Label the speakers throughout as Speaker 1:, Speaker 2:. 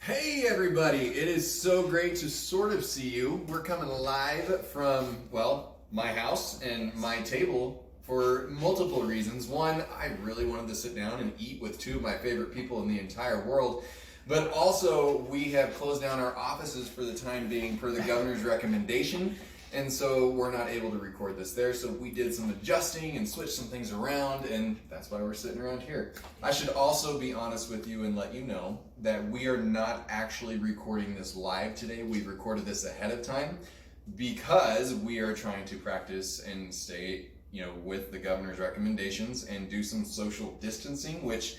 Speaker 1: Hey everybody, it is so great to sort of see you. We're coming live from, well, my house and my table for multiple reasons. One, I really wanted to sit down and eat with two of my favorite people in the entire world. But also, we have closed down our offices for the time being per the governor's recommendation. And so we're not able to record this there. So we did some adjusting and switched some things around, and that's why we're sitting around here. I should also be honest with you and let you know that we are not actually recording this live today. We've recorded this ahead of time because we are trying to practice and stay, with the governor's recommendations and do some social distancing, which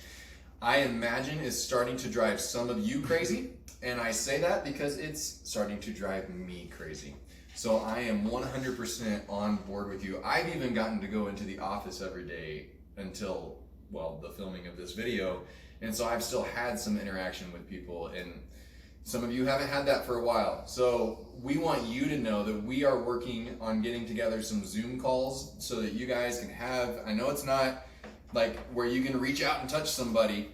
Speaker 1: I imagine is starting to drive some of you crazy. And I say that because it's starting to drive me crazy. So I am 100% on board with you. I've even gotten to go into the office every day until, the filming of this video. And so I've still had some interaction with people, and some of you haven't had that for a while. So we want you to know that we are working on getting together some Zoom calls so that you guys can have, I know it's not like where you can reach out and touch somebody,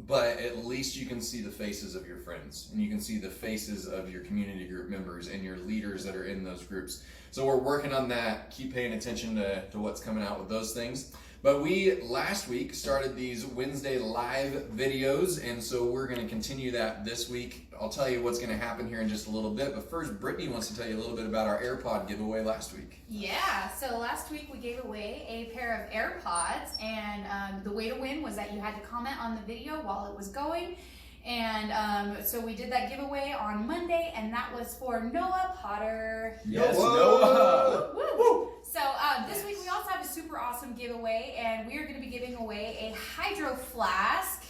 Speaker 1: but at least you can see the faces of your friends, and you can see the faces of your community group members and your leaders that are in those groups. So we're working on that. Keep paying attention to what's coming out with those things. But we, last week, started these Wednesday live videos, and so we're going to continue that this week. I'll tell you what's going to happen here in just a little bit, but first, Brittany wants to tell you a little bit about our AirPod giveaway last week.
Speaker 2: Yeah, so last week we gave away a pair of AirPods, and the way to win was that you had to comment on the video while it was going. And so we did that giveaway on Monday, and that was for Noah Potter.
Speaker 1: Yes, Noah!
Speaker 2: Woo, woo. So this week we also have a super awesome giveaway, and we are going to be giving away a hydro flask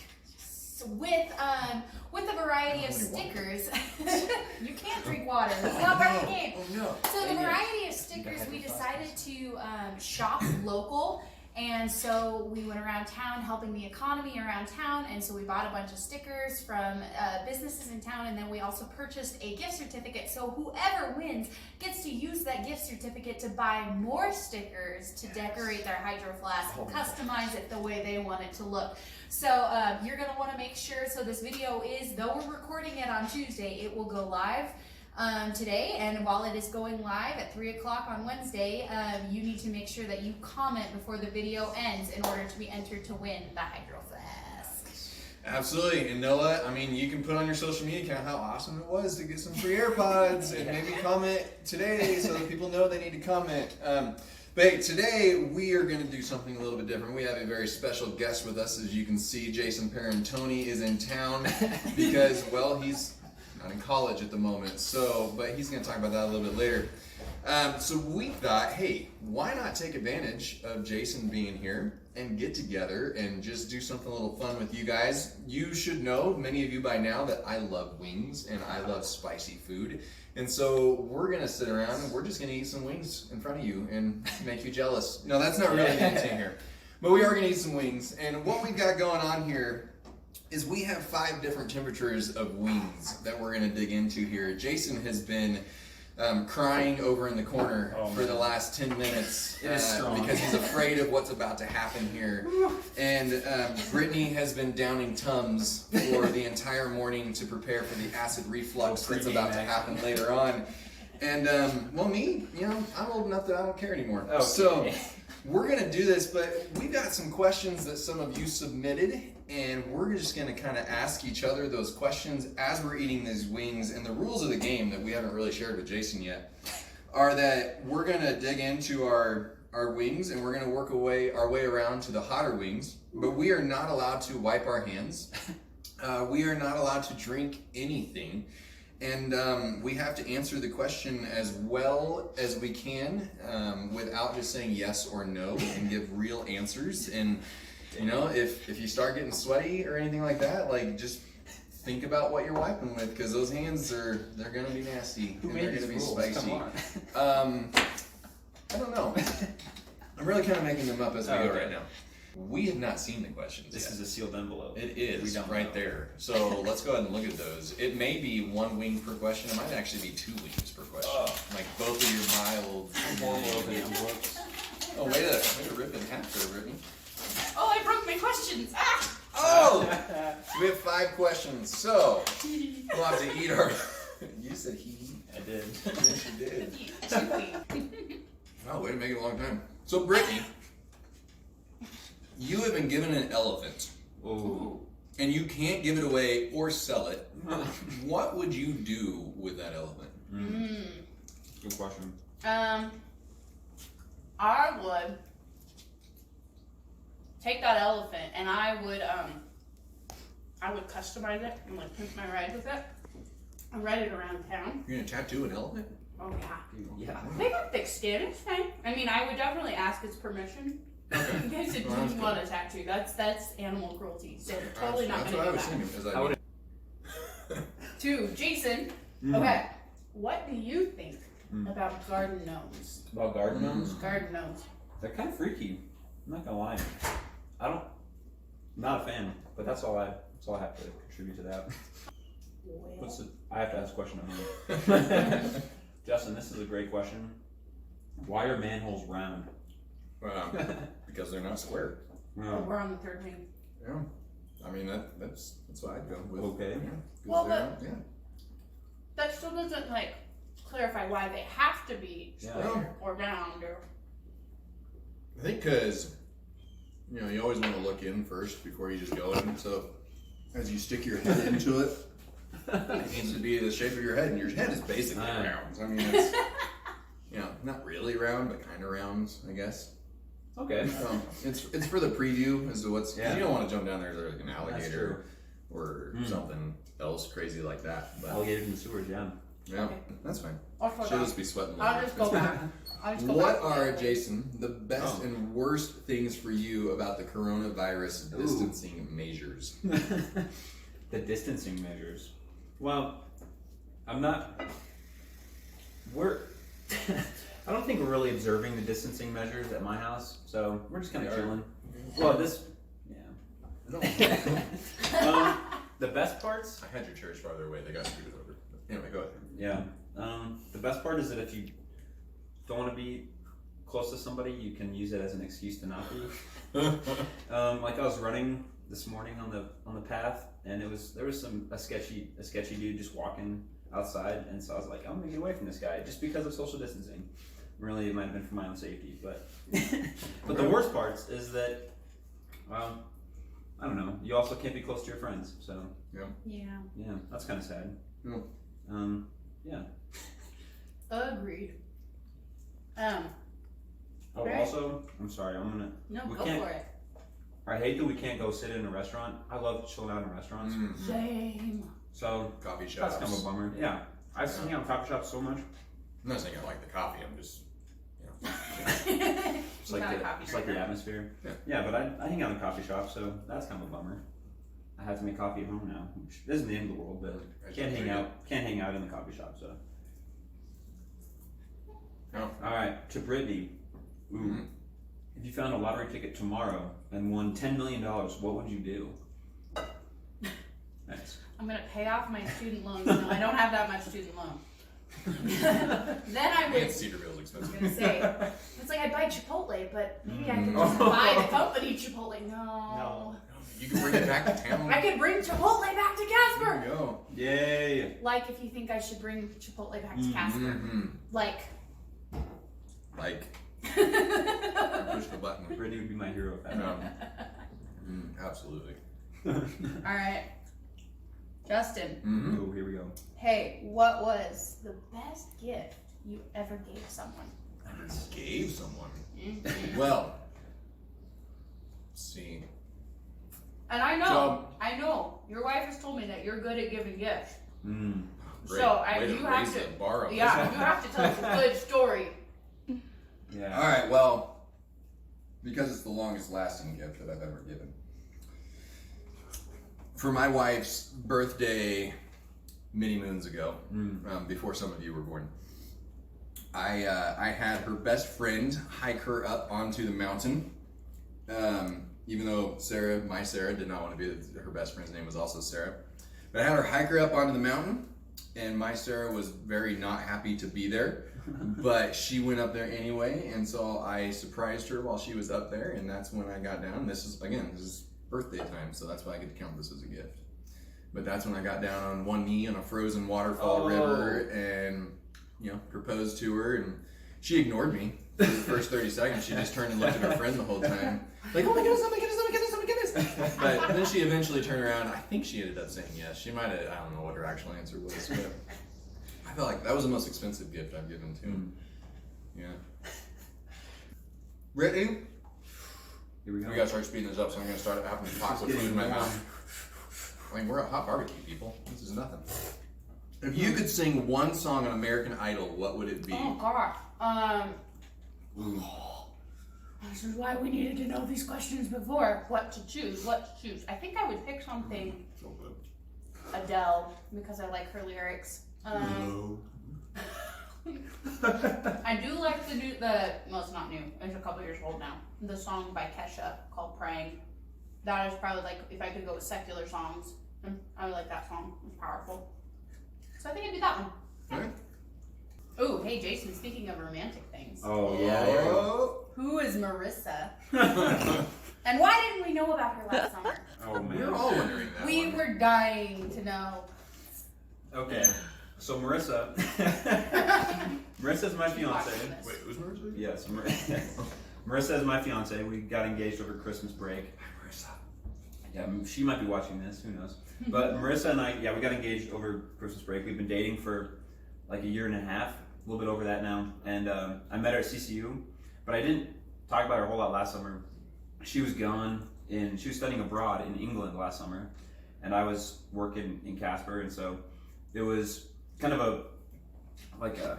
Speaker 2: with a variety of stickers. You can't drink water. It's not part of the game.
Speaker 1: Oh, no.
Speaker 2: So the variety of stickers, we decided to shop local. And so we went around town helping the economy around town, and so we bought a bunch of stickers from businesses in town, and then we also purchased a gift certificate, so whoever wins gets to use that gift certificate to buy more stickers to decorate their hydro flask and customize it the way they want it to look. So you're going to want to make sure, so this video is, though we're recording it on Tuesday, it will go live today, and while it is going live at 3 o'clock on Wednesday, you need to make sure that you comment before the video ends in order to be entered to win the hydro flask.
Speaker 1: Absolutely. And Noah, you can put on your social media account how awesome it was to get some free AirPods and maybe comment today so that people know they need to comment. But hey, today we are going to do something a little bit different. We have a very special guest with us. As you can see, Jason Parentoni is in town because, he's not in college at the moment, but he's going to talk about that a little bit later. So we thought, hey, why not take advantage of Jason being here and get together and just do something a little fun with you guys. You should know, many of you by now, that I love wings and I love spicy food. And so we're going to sit around and we're just going to eat some wings in front of you and make you jealous. No, that's not really the intent here. But we are going to eat some wings. And what we've got going on here is we have 5 different temperatures of wings that we're going to dig into here. Jason has been crying over in the corner for the last 10 minutes because he's afraid of what's about to happen here. And Brittany has been downing Tums for the entire morning to prepare for the acid reflux that's about to happen later on. And me, I'm old enough that I don't care anymore. Okay. So we're going to do this, but we've got some questions that some of you submitted, and we're just going to kind of ask each other those questions as we're eating these wings. And the rules of the game that we haven't really shared with Jason yet are that we're going to dig into our wings, and we're going to work our way around to the hotter wings, but we are not allowed to wipe our hands. We are not allowed to drink anything. And we have to answer the question as well as we can without just saying yes or no, and give real answers. And if you start getting sweaty or anything like that, just think about what you're wiping with, because those hands they're gonna be nasty and they're gonna be spicy. I don't know. I'm really kind of making them up as we go right now. We have not seen the questions
Speaker 3: This
Speaker 1: yet.
Speaker 3: is a sealed envelope.
Speaker 1: It is right there. So let's go ahead and look at those. It may be 1 wing per question. It might actually be 2 wings per question. Like both of your mild.
Speaker 3: envelopes.
Speaker 1: Oh, way to rip in half there, Brittany.
Speaker 2: Oh, I broke my questions! Ah!
Speaker 1: Oh! So we have 5 questions. So we'll have to eat our. You said he.
Speaker 3: I did.
Speaker 1: Yes, you did.
Speaker 2: Chewy.
Speaker 1: Oh, way to make it a long time. So Brittany, you have been given an elephant,
Speaker 3: Ooh.
Speaker 1: and you can't give it away or sell it. What would you do with that elephant?
Speaker 3: Good question.
Speaker 2: I would take that elephant and I would customize it and like pimp my ride with it. I ride it around town.
Speaker 1: You're gonna tattoo an elephant?
Speaker 2: Oh yeah.
Speaker 3: Yeah.
Speaker 2: They got thick skin, it's fine. I mean, I would definitely ask its permission. In case it
Speaker 1: Well, that's
Speaker 2: didn't want a tattoo. That's animal cruelty. So totally not
Speaker 1: That's
Speaker 2: gonna
Speaker 1: what I
Speaker 2: do
Speaker 1: was
Speaker 2: that.
Speaker 1: thinking. Is
Speaker 3: I would-
Speaker 2: To Jason. Okay. What do you think about garden gnomes?
Speaker 3: About garden gnomes?
Speaker 2: Garden gnomes.
Speaker 3: They're kind of freaky. I'm not gonna lie. I'm not a fan, but that's all I have to contribute to that. I have to ask a question at home. Justin, this is a great question. Why are manholes round?
Speaker 1: Because they're not square.
Speaker 3: No.
Speaker 2: We're on the third thing.
Speaker 1: Yeah. I mean that's what I'd go with.
Speaker 3: Okay.
Speaker 1: Yeah. 'Cause
Speaker 2: Well,
Speaker 1: they're
Speaker 2: but-
Speaker 1: not- yeah.
Speaker 2: That still doesn't like clarify why they have to be square or round or.
Speaker 1: I think because you always want to look in first before you just go in. So as you stick your head into it, it needs to be the shape of your head, and your head is basically round. I mean, it's not really round, but kind of round, I guess.
Speaker 3: Okay.
Speaker 1: It's for the preview as to what's. 'Cause you don't want to jump down there as like an
Speaker 3: That's
Speaker 1: alligator or something else crazy like that. But
Speaker 3: Alligators in the sewers, yeah.
Speaker 1: yeah,
Speaker 2: Okay.
Speaker 1: that's fine.
Speaker 2: I'll go
Speaker 1: She'll
Speaker 2: back.
Speaker 1: just be sweating.
Speaker 2: I'll just go back.
Speaker 1: What are, Jason, the best and worst things for you about the coronavirus distancing measures?
Speaker 3: The distancing measures. Well, I don't think we're really observing the distancing measures at my house, so we're just kind of chilling. Well, the best parts.
Speaker 1: I had your chairs farther away. They got scooted over. Anyway, go ahead.
Speaker 3: Yeah. The best part is that if you don't want to be close to somebody, you can use it as an excuse to not be. Like I was running this morning on the path, and there was a sketchy dude just walking outside, and so I was like, I'm gonna get away from this guy just because of social distancing. Really, it might have been for my own safety, but but the worst parts is that I don't know. You also can't be close to your friends, so yeah, that's kind of sad.
Speaker 1: Yeah.
Speaker 2: Agreed.
Speaker 3: Oh,
Speaker 2: Right.
Speaker 3: also, I'm sorry.
Speaker 2: No,
Speaker 3: We
Speaker 2: go
Speaker 3: can't-
Speaker 2: for it.
Speaker 3: I hate that we can't go sit in a restaurant. I love chilling out in restaurants.
Speaker 2: Same.
Speaker 3: So
Speaker 1: Coffee
Speaker 3: that's
Speaker 1: shops.
Speaker 3: kind of a bummer. Yeah, I hang out in coffee shops so much.
Speaker 1: I'm not saying I like the coffee. I'm just,
Speaker 3: It's like the atmosphere. Yeah, but I hang out in coffee shops, so that's kind of a bummer. I have to make coffee at home now, which isn't the end of the world, but can't hang out in the coffee shop. So.
Speaker 1: No.
Speaker 3: All right, to Brittany. Ooh. If you found a lottery ticket tomorrow and won $10 million, what would you do? Nice.
Speaker 2: I'm gonna pay off my student loans. No, I don't have that much student loan. Then I would.
Speaker 1: And Cedarville's expensive.
Speaker 2: I was gonna say, it's like I'd buy Chipotle, but maybe I could just buy the company Chipotle. No.
Speaker 1: You can bring it back to town.
Speaker 2: I could bring Chipotle back to Casper.
Speaker 1: There you go.
Speaker 3: Yay!
Speaker 2: Like if you think I should bring Chipotle back to Casper.
Speaker 1: Mm-hmm.
Speaker 2: Like.
Speaker 1: Push the button.
Speaker 3: Brittany would be my hero if that
Speaker 1: No.
Speaker 3: happened.
Speaker 1: Absolutely.
Speaker 2: All right. Justin.
Speaker 3: Ooh, here we go.
Speaker 2: Hey, what was the best gift you ever gave someone?
Speaker 1: Gave someone. Well, let's see.
Speaker 2: And I know, your wife has told me that you're good at giving gifts.
Speaker 1: Great.
Speaker 2: So
Speaker 1: Way
Speaker 2: you
Speaker 1: to
Speaker 2: have
Speaker 1: raise
Speaker 2: to,
Speaker 1: the bar up.
Speaker 2: you have to tell us a good story.
Speaker 3: Yeah.
Speaker 1: All right. Well, because it's the longest lasting gift that I've ever given. For my wife's birthday, many moons ago, before some of you were born, I had her best friend hike her up onto the mountain. Even though my Sarah, did not want to be her best friend's name was also Sarah. But I had her hike her up onto the mountain, and my Sarah was very not happy to be there. But she went up there anyway, and so I surprised her while she was up there, and that's when I got down. This is birthday time, so that's why I get to count this as a gift. But that's when I got down on one knee on a frozen waterfall river and, you know, proposed to her, and she ignored me for the first 30 seconds. She just turned and looked at her friend the whole time. Like, oh my goodness, oh my goodness, oh my goodness, oh my goodness. But then she eventually turned around. I think she ended up saying yes. She might have, I don't know what her actual answer was, but I felt like that was the most expensive gift I've given to him. Yeah. Ready?
Speaker 3: Here we go.
Speaker 1: We gotta start speeding this up, so I'm gonna start having pots of food in my mouth. I mean, we're a hot barbecue, people. This is nothing. If you could sing one song on American Idol, what would it be?
Speaker 2: Oh gosh. This is why we needed to know these questions before. What to choose? I think I would pick something
Speaker 1: So good.
Speaker 2: Adele because I like her lyrics. I do like well, it's not new. It's a couple years old now. The song by Kesha called "Praying." That is probably like if I could go with secular songs, I would like that song. It's powerful. So I think it'd be that one.
Speaker 1: Alright.
Speaker 2: Oh, hey Jason. Speaking of romantic things,
Speaker 3: Oh,
Speaker 2: who is Marissa? And why didn't we know about her last summer?
Speaker 3: Oh,
Speaker 1: We were
Speaker 3: man.
Speaker 1: all wondering that.
Speaker 2: We were dying to know.
Speaker 3: Okay. So Marissa. Marissa's my fiance.
Speaker 1: Wait, who's Marissa?
Speaker 3: Yes, Marissa is my fiance. We got engaged over Christmas break.
Speaker 1: Marissa.
Speaker 3: Yeah, she might be watching this. Who knows? But Marissa and I, we got engaged over Christmas break. We've been dating for like a year and a half, a little bit over that now. And I met her at CCU, but I didn't talk about her a whole lot last summer. She was gone, and she was studying abroad in England last summer, and I was working in Casper, and so it was kind of a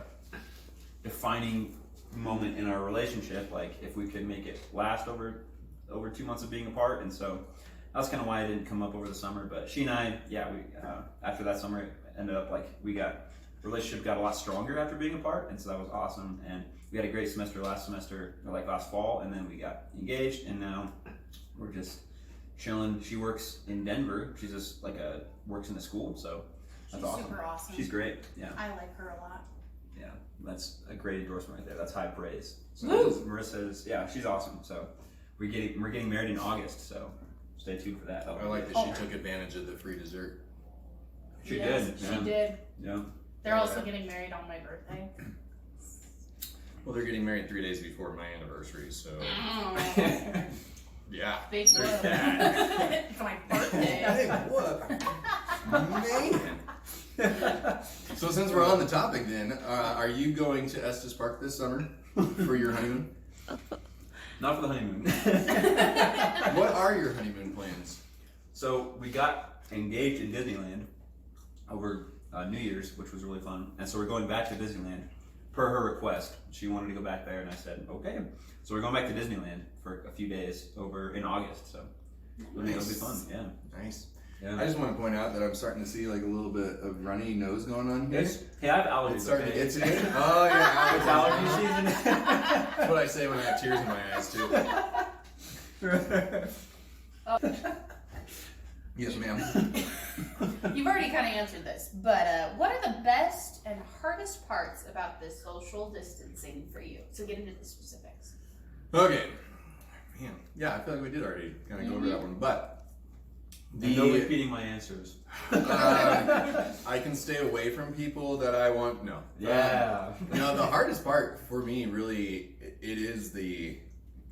Speaker 3: defining moment in our relationship, like if we could make it last over 2 months of being apart. And so that's kind of why I didn't come up over the summer. But she and I, we after that summer it ended up like relationship got a lot stronger after being apart, and so that was awesome. And we had a great semester last fall, and then we got engaged, and now we're just chilling. She works in Denver. She's just works in a school, so that's
Speaker 2: She's
Speaker 3: awesome.
Speaker 2: super awesome.
Speaker 3: She's great. Yeah.
Speaker 2: I like her a lot.
Speaker 3: Yeah, that's a great endorsement right there. That's high praise. So
Speaker 2: Woo!
Speaker 3: Marissa's, she's awesome. So we're getting married in August. So stay tuned for that.
Speaker 1: I like that she took advantage of the free dessert.
Speaker 3: She
Speaker 2: Yes,
Speaker 3: did.
Speaker 2: She did.
Speaker 3: Yeah.
Speaker 2: They're also getting married on my birthday.
Speaker 1: Well, they're getting married 3 days before my anniversary, so
Speaker 2: Oh,
Speaker 1: yeah.
Speaker 2: big whoop. It's my birthday.
Speaker 1: Hey, what? Man. So since we're on the topic then, are you going to Estes Park this summer for your honeymoon?
Speaker 3: Not for the honeymoon.
Speaker 1: What are your honeymoon plans?
Speaker 3: So we got engaged in Disneyland over New Year's, which was really fun. And so we're going back to Disneyland per her request. She wanted to go back there, and I said, okay. So we're going back to Disneyland for a few days over in August. So it'll be fun. Yeah.
Speaker 1: Nice.
Speaker 3: Yeah.
Speaker 1: I just want to point out that I'm starting to see like a little bit of runny nose going on here.
Speaker 3: Hey, I have allergies.
Speaker 1: It's starting to
Speaker 3: okay?
Speaker 1: get to me. Oh yeah,
Speaker 3: It's allergy season.
Speaker 1: That's what I say when I have tears in my eyes too. Yes, ma'am.
Speaker 2: You've already kind of answered this, but what are the best and hardest parts about this social distancing for you? So get into the specifics.
Speaker 1: Okay. Man. Yeah, I feel like we did already kind of go over that one, but
Speaker 3: No repeating my answers.
Speaker 1: I can stay away from people that I want. No.
Speaker 3: Yeah.
Speaker 1: The hardest part for me really it is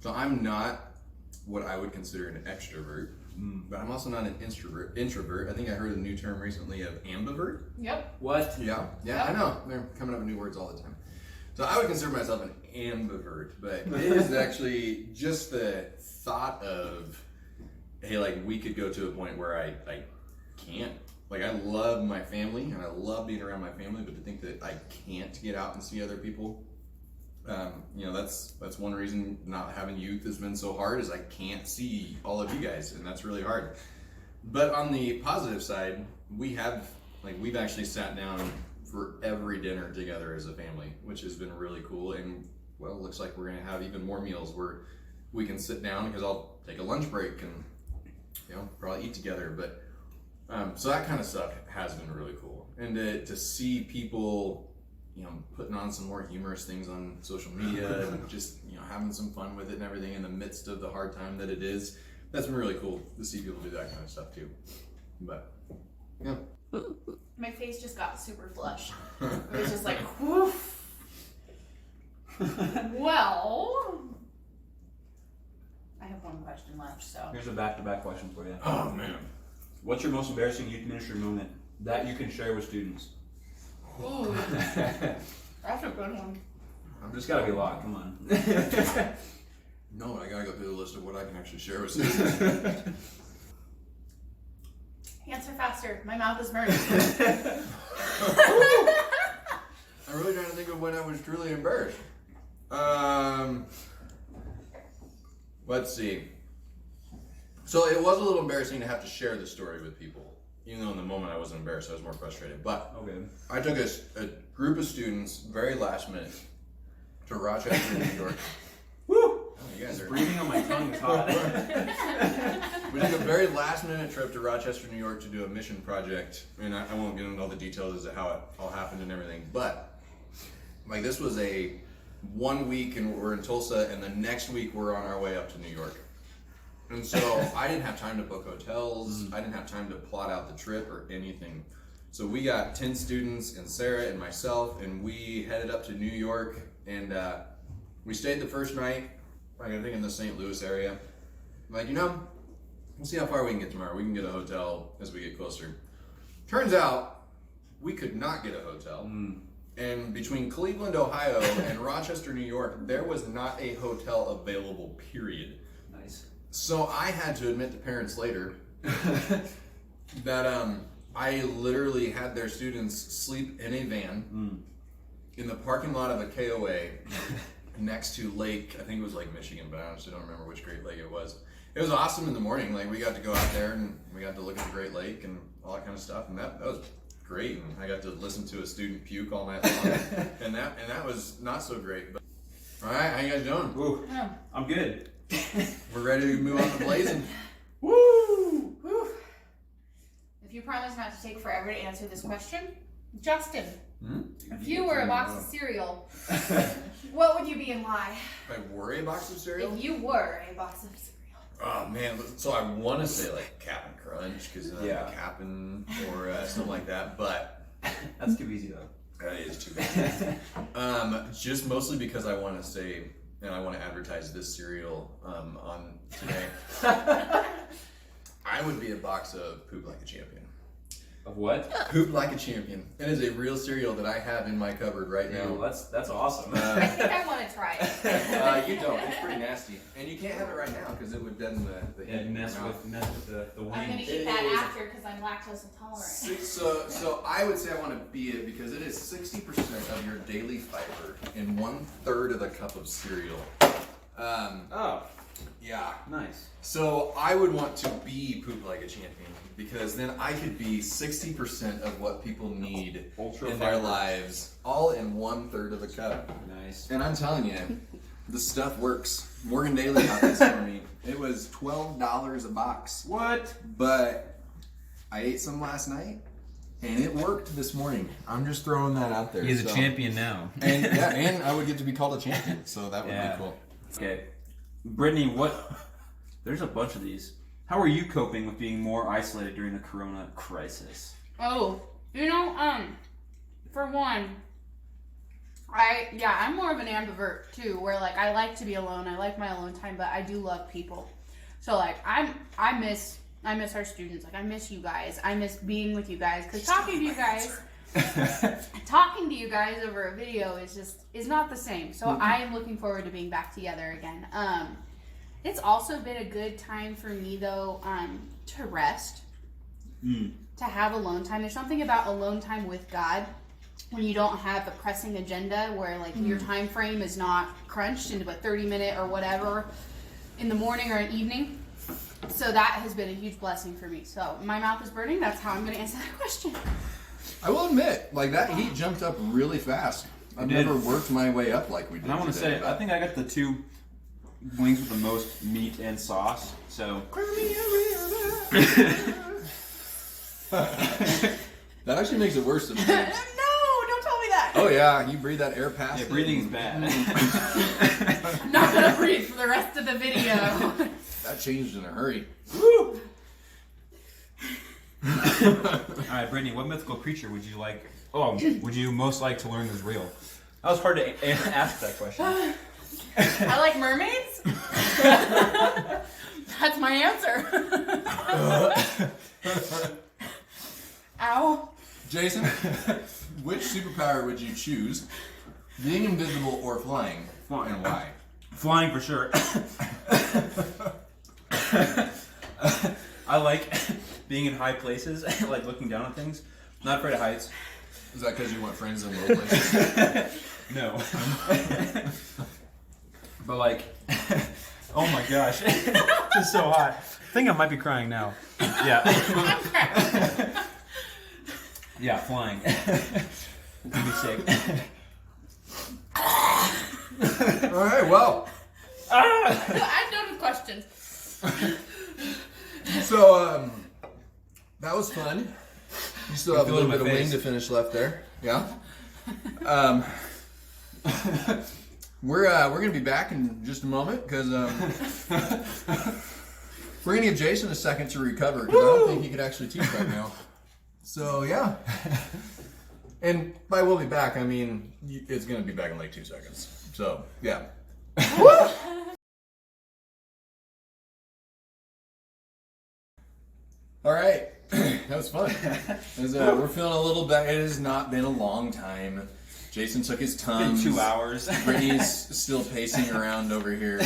Speaker 1: so I'm not what I would consider an extrovert, but I'm also not an introvert. I think I heard a new term recently of ambivert.
Speaker 2: Yep.
Speaker 3: What?
Speaker 1: Yeah, I know. They're coming up with new words all the time. So I would consider myself an ambivert, but it is actually just the thought of, hey, like we could go to a point where I can't. Like I love my family and I love being around my family, but to think that I can't get out and see other people, that's one reason not having youth has been so hard is I can't see all of you guys, and that's really hard. But on the positive side, we've actually sat down for every dinner together as a family, which has been really cool. And well, it looks like we're gonna have even more meals where we can sit down because I'll take a lunch break and probably eat together. But so that kind of stuff has been really cool, and to see people putting on some more humorous things on social media and just having some fun with it and everything in the midst of the hard time that it is. that's been really cool to see people do that kind of stuff too. But yeah.
Speaker 2: My face just got super flushed. It was just like, woof. Well, I have one question left, so.
Speaker 3: Here's a back-to-back question for you.
Speaker 1: Oh man.
Speaker 3: What's your most embarrassing youth ministry moment that you can share with students?
Speaker 2: Ooh, that's a good one.
Speaker 3: There's gotta be a lot, come on.
Speaker 1: No, I gotta go through the list of what I can actually share with students.
Speaker 2: Answer faster. My mouth is burning.
Speaker 1: I'm really trying to think of when I was truly embarrassed. Let's see. So it was a little embarrassing to have to share this story with people. Even though in the moment I wasn't embarrassed, I was more frustrated. But
Speaker 3: Okay.
Speaker 1: I took a group of students, very last minute, to Rochester, New York.
Speaker 3: Woo!
Speaker 1: Oh, you guys are...
Speaker 3: Breathing on my tongue is hot.
Speaker 1: We took a very last minute trip to Rochester, New York to do a mission project. And I won't get into all the details as to how it all happened and everything. But like this was a 1 week and we're in Tulsa, and the next week we're on our way up to New York. And so I didn't have time to book hotels. I didn't have time to plot out the trip or anything. So we got 10 students and Sarah and myself, and we headed up to New York, and we stayed the first night, like I think in the St. Louis area. I'm like, we'll see how far we can get tomorrow. We can get a hotel as we get closer. Turns out we could not get a hotel. And between Cleveland, Ohio and Rochester, New York, there was not a hotel available, period.
Speaker 3: Nice.
Speaker 1: So I had to admit to parents later that I literally had their students sleep in a van in the parking lot of a KOA next to Lake, I think it was Lake Michigan, but I honestly don't remember which Great Lake it was. It was awesome in the morning. Like we got to go out there and we got to look at the Great Lake and all that kind of stuff, and that was great. And I got to listen to a student puke all night long, and that was not so great. But all right, how you guys doing?
Speaker 3: Ooh,
Speaker 2: Oh.
Speaker 3: I'm good.
Speaker 1: We're ready to move on to blazing.
Speaker 2: Woo! Woo! If you promise not to take forever to answer this question, Justin, if you were a box of cereal, what would you be and why?
Speaker 1: If I were a box of cereal?
Speaker 2: If you were a box of cereal.
Speaker 1: Oh man, so I want to say like Cap'n Crunch because Cap'n or something like that, but
Speaker 3: That's too easy though.
Speaker 1: that is too bad. Just mostly because I want to say, and I want to advertise this cereal on today. I would be a box of Poop Like a Champion.
Speaker 3: Of what?
Speaker 1: Poop Like a Champion. It is a real cereal that I have in my cupboard right now.
Speaker 3: Ew, that's awesome.
Speaker 2: I think I want to try it.
Speaker 1: You don't. It's pretty nasty, and you can't have it right now because it would deaden the
Speaker 3: Yeah,
Speaker 1: heat in your
Speaker 3: mess
Speaker 1: mouth.
Speaker 3: with the
Speaker 2: I'm
Speaker 3: wing.
Speaker 2: going to
Speaker 1: It
Speaker 2: eat that
Speaker 1: is-
Speaker 2: after because I'm lactose intolerant.
Speaker 1: So I would say I want to be it because it is 60% of your daily fiber in 1/3 of a cup of cereal.
Speaker 3: Oh,
Speaker 1: Yeah.
Speaker 3: nice.
Speaker 1: So I would want to be Poop Like a Champion because then I could be 60% of what people need
Speaker 3: Ultra
Speaker 1: in their
Speaker 3: fiber.
Speaker 1: lives, all in 1/3 of a cup.
Speaker 3: Nice.
Speaker 1: And I'm telling you, the stuff works. Morgan Daly got this for me. It was $12 a box.
Speaker 3: What?
Speaker 1: But I ate some last night, and it worked this morning. I'm just throwing that out there.
Speaker 3: He's a
Speaker 1: so-
Speaker 3: champion now.
Speaker 1: And yeah, and I would get to be called a champion, so that would
Speaker 3: Yeah.
Speaker 1: be cool.
Speaker 3: Okay. Brittany, there's a bunch of these. How are you coping with being more isolated during the corona crisis?
Speaker 2: Oh, for one, I'm more of an ambivert too, where like I like to be alone. I like my alone time, but I do love people. So like I miss our students. Like I miss you guys. I miss being with you guys because talking to you guys over a video is not the same. So I am looking forward to being back together again. It's also been a good time for me though to rest, to have alone time. There's something about alone time with God when you don't have a pressing agenda where like your time frame is not crunched into a 30-minute or whatever in the morning or an evening. So that has been a huge blessing for me. So my mouth is burning. That's how I'm going to answer that question.
Speaker 1: I will admit, like that heat jumped up really fast. I've
Speaker 3: did.
Speaker 1: never worked my way up like we did.
Speaker 3: And I want to
Speaker 1: today,
Speaker 3: say, I think I got the 2 wings with the most meat and sauce. So
Speaker 1: that actually makes it worse than
Speaker 2: No, don't tell me that.
Speaker 1: Oh yeah, you breathe that air past.
Speaker 3: yeah,
Speaker 1: it.
Speaker 3: breathing's bad.
Speaker 2: I'm not going to breathe for the rest of the video.
Speaker 1: That changed in a hurry.
Speaker 3: Woo! Alright, Brittany, what mythical creature would you like? Oh, would you most like to learn is real? That was hard to ask that question.
Speaker 2: I like mermaids. That's my answer. Ow.
Speaker 1: Jason, which superpower would you choose? Being invisible or flying? And why?
Speaker 3: Flying for sure. I like being in high places, like looking down on things. Not afraid of heights.
Speaker 1: Is that because you want friends in low places?
Speaker 3: No. But like, oh my gosh, this is so hot. I think I might be crying now. Yeah.
Speaker 2: I'm crying.
Speaker 3: Yeah, flying. It'd be sick.
Speaker 1: All right, well.
Speaker 2: I'm done with questions.
Speaker 1: So, that was fun. You still have a
Speaker 3: feel it
Speaker 1: little
Speaker 3: in
Speaker 1: bit
Speaker 3: my
Speaker 1: of
Speaker 3: face.
Speaker 1: wing to finish left there. Yeah. We're gonna be back in just a moment because we're gonna give Jason a second to recover because I don't think he could actually teach right now. So yeah. And by we'll be back, I mean it's gonna be back in like 2 seconds. So yeah. All right, that was fun. We're feeling a little better. It has not been a long time. Jason took his Tums.
Speaker 3: Been 2 hours.
Speaker 1: Brittany's still pacing around over here,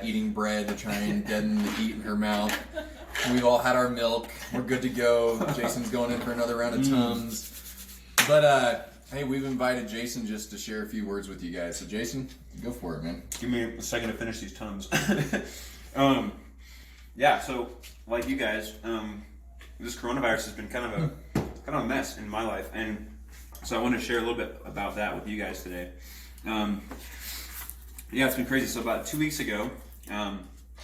Speaker 1: eating bread to try and deaden the heat in her mouth. We've all had our milk. We're good to go. Jason's going in for another round of Tums. But hey, we've invited Jason just to share a few words with you guys. So Jason, go for it, man.
Speaker 3: Give me a second to finish these Tums. Yeah, so like you guys, this coronavirus has been kind of a mess in my life, and so I want to share a little bit about that with you guys today. Yeah, it's been crazy. So about 2 weeks ago,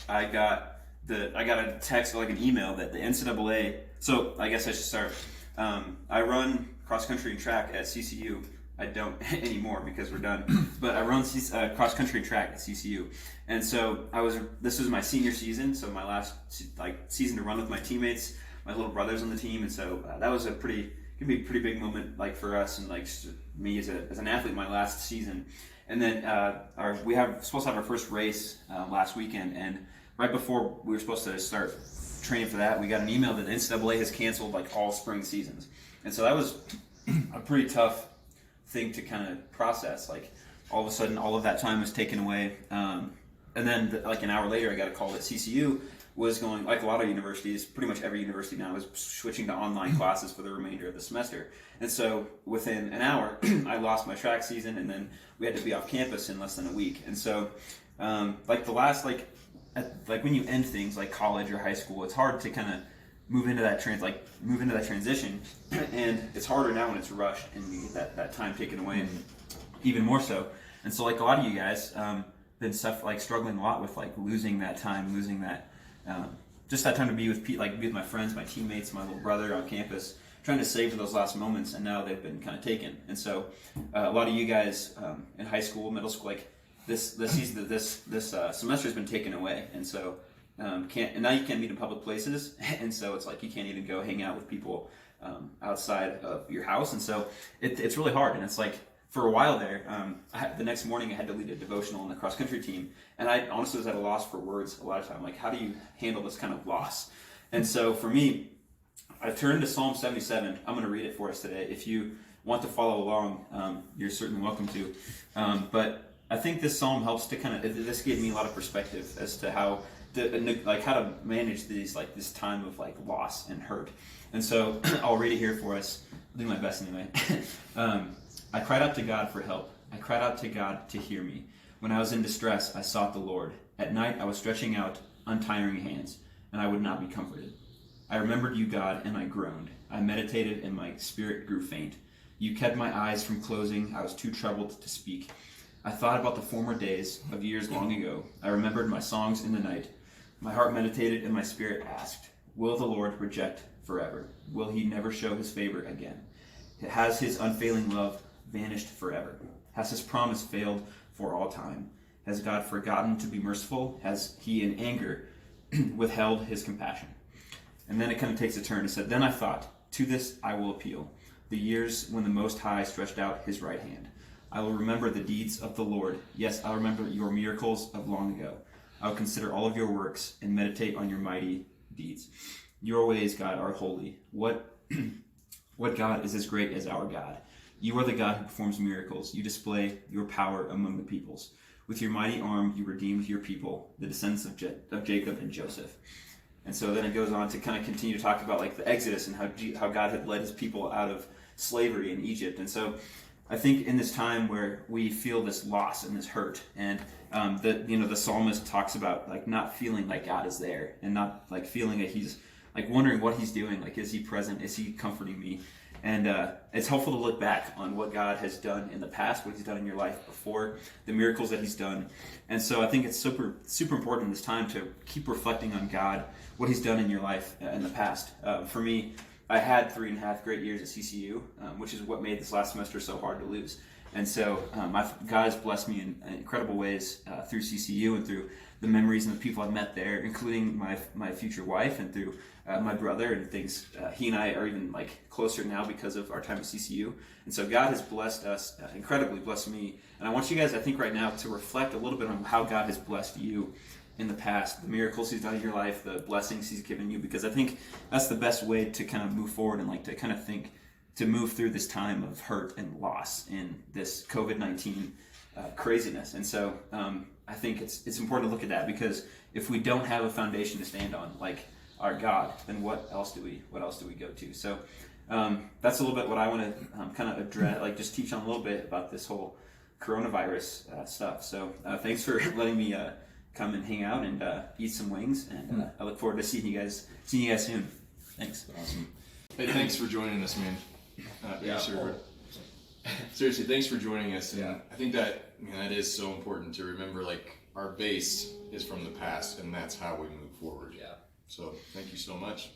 Speaker 3: I got a text, like an email, that the NCAA. So I guess I should start. I run cross country and track at CCU. I don't anymore because we're done. But I run cross country track at CCU, and so this was my senior season, so my last season to run with my teammates. My little brother's on the team, and so that was gonna be a pretty big moment, like for us and like me as an athlete, my last season. And then we were supposed to have our first race last weekend, and right before we were supposed to start training for that, we got an email that the NCAA has canceled like all spring seasons, and so that was a pretty tough thing to kind of process. Like all of a sudden, all of that time was taken away, and then like an hour later, I got a call that CCU was going, like a lot of universities, pretty much every university now is switching to online classes for the remainder of the semester. And so within an hour, I lost my track season, and then we had to be off campus in less than a week. And so, like the last, like when you end things like college or high school, it's hard to kind of move into that transition, and it's harder now when it's rushed and you get that time taken away, even more so. And so, like a lot of you guys, been struggling a lot with like losing that time, losing that. Just that time to be with my friends, my teammates, my little brother on campus, trying to save those last moments, and now they've been kind of taken. And so, a lot of you guys in high school, middle school, like this semester has been taken away, and so and now you can't meet in public places, and so it's like you can't even go hang out with people outside of your house, and so it's really hard. And it's like, for a while there, the next morning I had to lead a devotional on the cross country team, and I honestly was at a loss for words a lot of time. Like, how do you handle this kind of loss? And so for me, I turned to Psalm 77. I'm going to read it for us today. If you want to follow along, you're certainly welcome to. But I think this psalm helps to this gave me a lot of perspective as to how to manage this time of like loss and hurt. And so I'll read it here for us. I'll do my best anyway. I cried out to God for help. I cried out to God to hear me. When I was in distress, I sought the Lord. At night, I was stretching out untiring hands, and I would not be comforted. I remembered you, God, and I groaned. I meditated, and my spirit grew faint. You kept my eyes from closing. I was too troubled to speak. I thought about the former days of years long ago. I remembered my songs in the night. My heart meditated, and my spirit asked, will the Lord reject forever? Will he never show his favor again? Has his unfailing love vanished forever? Has his promise failed for all time? Has God forgotten to be merciful? Has he in anger withheld his compassion. And then it kind of takes a turn. It said, "Then I thought, to this I will appeal, the years when the Most High stretched out his right hand. I will remember the deeds of the Lord. Yes, I'll remember your miracles of long ago. I will consider all of your works and meditate on your mighty deeds. Your ways, God, are holy. What God is as great as our God? You are the God who performs miracles. You display your power among the peoples. With your mighty arm, you redeemed your people, the descendants of Jacob and Joseph." And so then it goes on to kind of continue to talk about like the Exodus and how God had led his people out of slavery in Egypt. And so I think in this time where we feel this loss and this hurt, and the psalmist talks about like not feeling like God is there, and not like feeling that he's like wondering what he's doing, like is he present, is he comforting me? And it's helpful to look back on what God has done in the past, what he's done in your life before, the miracles that he's done. And so I think it's super, super important in this time to keep reflecting on God, what he's done in your life in the past. For me, I had 3.5 great years at CCU, which is what made this last semester so hard to lose. And so God has blessed me in incredible ways through CCU and through the memories and the people I've met there, including my future wife, and through my brother and things. He and I are even like closer now because of our time at CCU. And so God has blessed us, incredibly blessed me. And I want you guys, I think right now, to reflect a little bit on how God has blessed you in the past, the miracles he's done in your life, the blessings he's given you, because I think that's the best way to kind of move forward and like to kind of think, to move through this time of hurt and loss in this COVID-19 craziness. And so I think it's important to look at that, because if we don't have a foundation to stand on, like our God, then what else do we go to? So that's a little bit what I want to kind of address, like just teach on a little bit about this whole coronavirus stuff. So thanks for letting me come and hang out and eat some wings, and I look forward to seeing you guys soon. Thanks.
Speaker 4: Awesome. Hey, thanks for joining us, man.
Speaker 1: Yeah.
Speaker 4: Seriously, thanks for joining us. And
Speaker 1: Yeah.
Speaker 4: I think that that is so important to remember. Like, our base is from the past, and that's how we move forward.
Speaker 1: Yeah.
Speaker 4: So thank you so much.